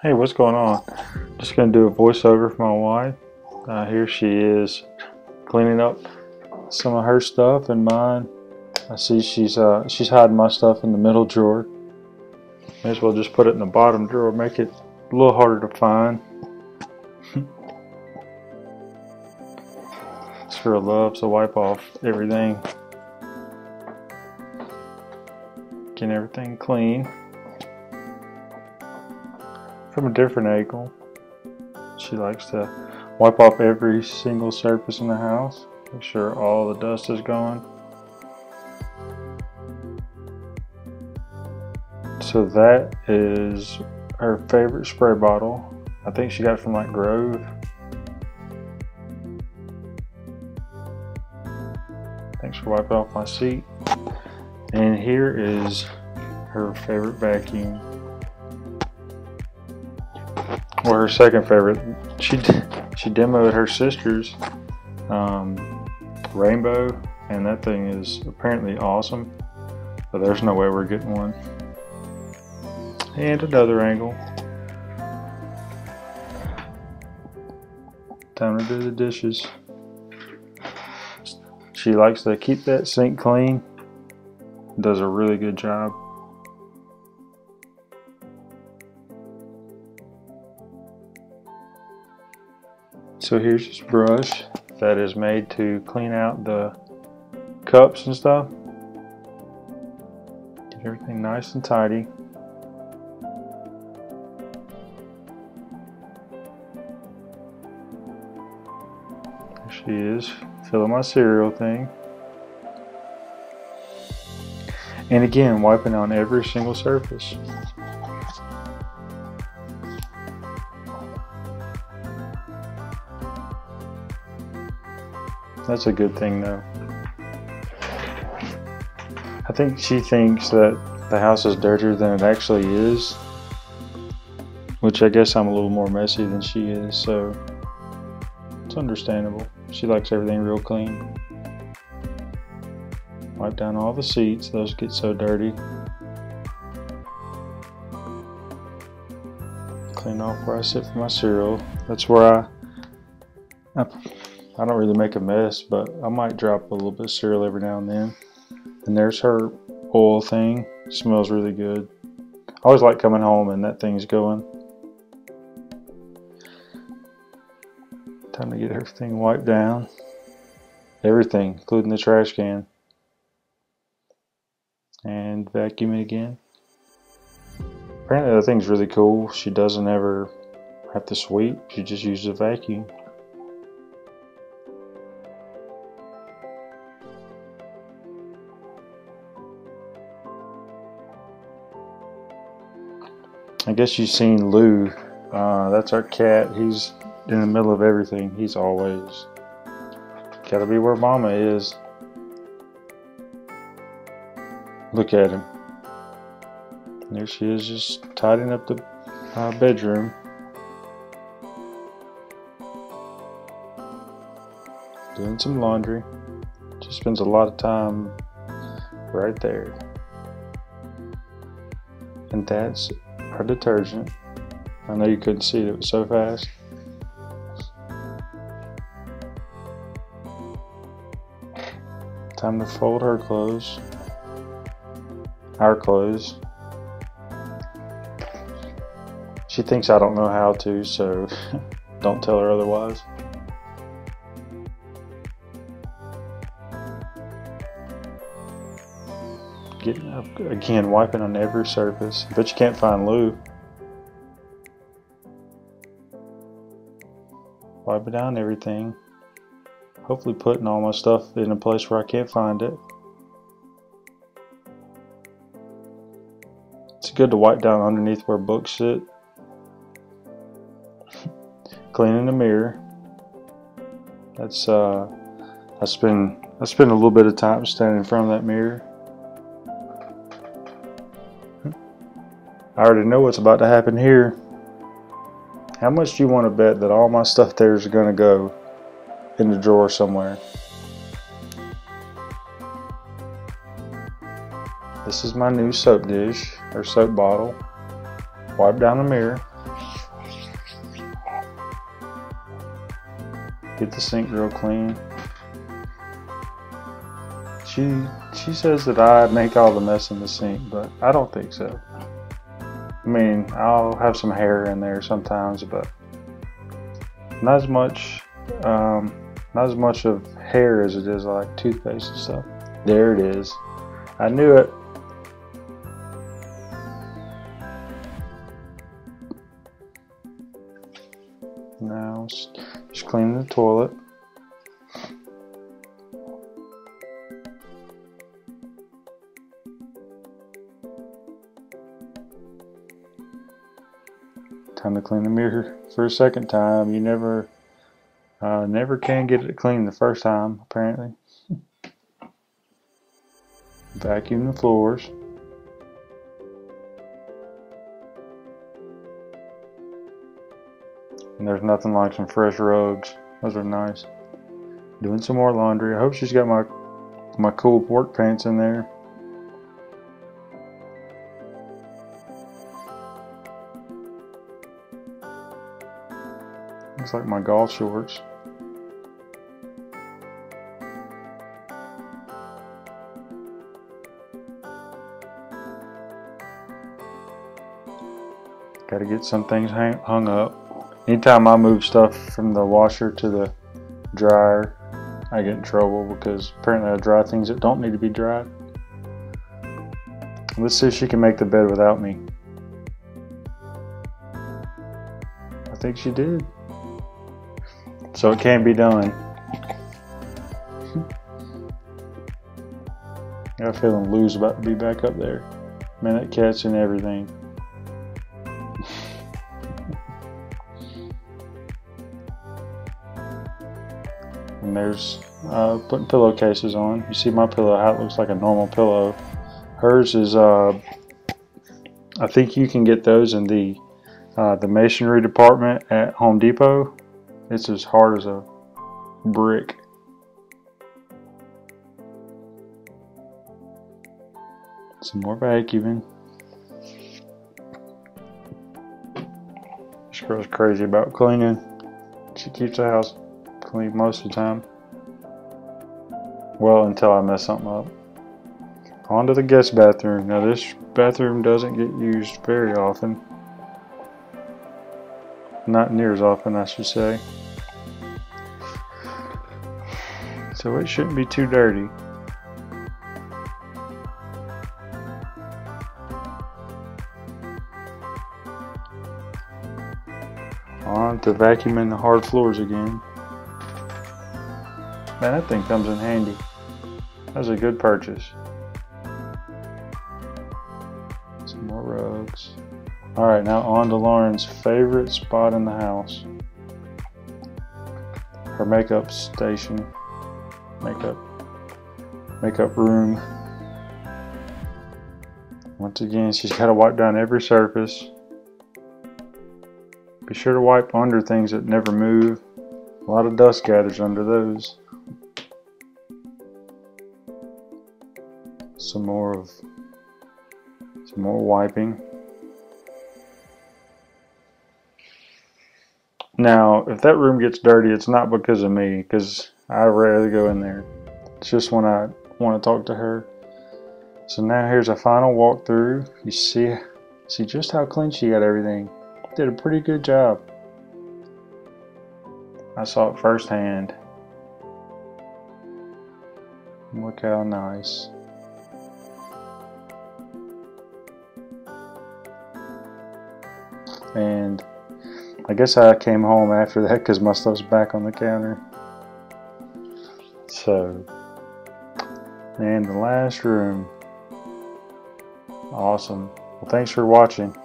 Hey, what's going on? Just gonna do a voiceover for my wife. Here she is cleaning up some of her stuff and mine. I see she's hiding my stuff in the middle drawer. May as well just put it in the bottom drawer, make it a little harder to find. Sure loves to wipe off everything, getting everything clean. From a different angle, she likes to wipe off every single surface in the house, make sure all the dust is gone. So that is her favorite spray bottle. I think she got it from like Grove. Thanks for wiping off my seat. And here is her favorite vacuum. Or her second favorite. She demoed her sister's Rainbow, and that thing is apparently awesome, but there's no way we're getting one. And another angle. Time to do the dishes. She likes to keep that sink clean. Does a really good job. So here's this brush that is made to clean out the cups and stuff. Get everything nice and tidy. There she is, filling my cereal thing. And again, wiping on every single surface. That's a good thing though. I think she thinks that the house is dirtier than it actually is, which I guess I'm a little more messy than she is, so it's understandable. She likes everything real clean. Wipe down all the seats, those get so dirty. Clean off where I sit for my cereal. That's where I don't really make a mess, but I might drop a little bit of cereal every now and then. And there's her oil thing. It smells really good. I always like coming home and that thing's going. Time to get everything wiped down. Everything, including the trash can. And vacuum it again. Apparently that thing's really cool. She doesn't ever have to sweep. She just uses a vacuum. I guess you've seen Lou. That's our cat. He's in the middle of everything. He's always gotta be where Mama is. Look at him. There she is, just tidying up the bedroom. Doing some laundry. She spends a lot of time right there. And that's our detergent. I know you couldn't see it was so fast. Time to fold her clothes. Our clothes. She thinks I don't know how to, so don't tell her otherwise. Getting up again, wiping on every surface. But you can't find Lou. Wiping down everything. Hopefully putting all my stuff in a place where I can't find it. It's good to wipe down underneath where books sit. Cleaning the mirror. That's I spend a little bit of time standing in front of that mirror. I already know what's about to happen here. How much do you want to bet that all my stuff there is going to go in the drawer somewhere? This is my new soap dish, or soap bottle. Wipe down the mirror. Get the sink real clean. She says that I make all the mess in the sink, but I don't think so. I mean, I'll have some hair in there sometimes, but not as much of hair as it is like toothpaste and stuff. There it is. I knew it. Now just clean the toilet. Time to clean the mirror for a second time. You never can get it clean the first time, apparently. Vacuum the floors. And there's nothing like some fresh rugs. Those are nice. Doing some more laundry. I hope she's got my cool work pants in there. Looks like my golf shorts. Got to get some things hung up. Anytime I move stuff from the washer to the dryer, I get in trouble because apparently I dry things that don't need to be dried. Let's see if she can make the bed without me. I think she did. So it can be done. I got a feeling Lou's about to be back up there. Man, that cat's and everything. And there's putting pillowcases on. You see my pillow, how it looks like a normal pillow. Hers is, I think you can get those in the masonry department at Home Depot. It's as hard as a brick. Some more vacuuming. This girl's crazy about cleaning. She keeps the house clean most of the time. Well, until I mess something up. On to the guest bathroom. Now this bathroom doesn't get used very often. Not near as often, I should say. So it shouldn't be too dirty. On to vacuuming the hard floors again. Man, that thing comes in handy. That was a good purchase. Some more rugs. Alright, now on to Lauren's favorite spot in the house. Her makeup station. Makeup room. Once again, she's got to wipe down every surface. Be sure to wipe under things that never move. A lot of dust gathers under those. Some more wiping. Now, if that room gets dirty, it's not because of me, because I rarely go in there. It's just when I want to talk to her. So now here's a final walkthrough. You see just how clean she got everything. Did a pretty good job. I saw it firsthand. Look how nice. And I guess I came home after that because my stuff's back on the counter. So, and the last room. Awesome. Well, thanks for watching.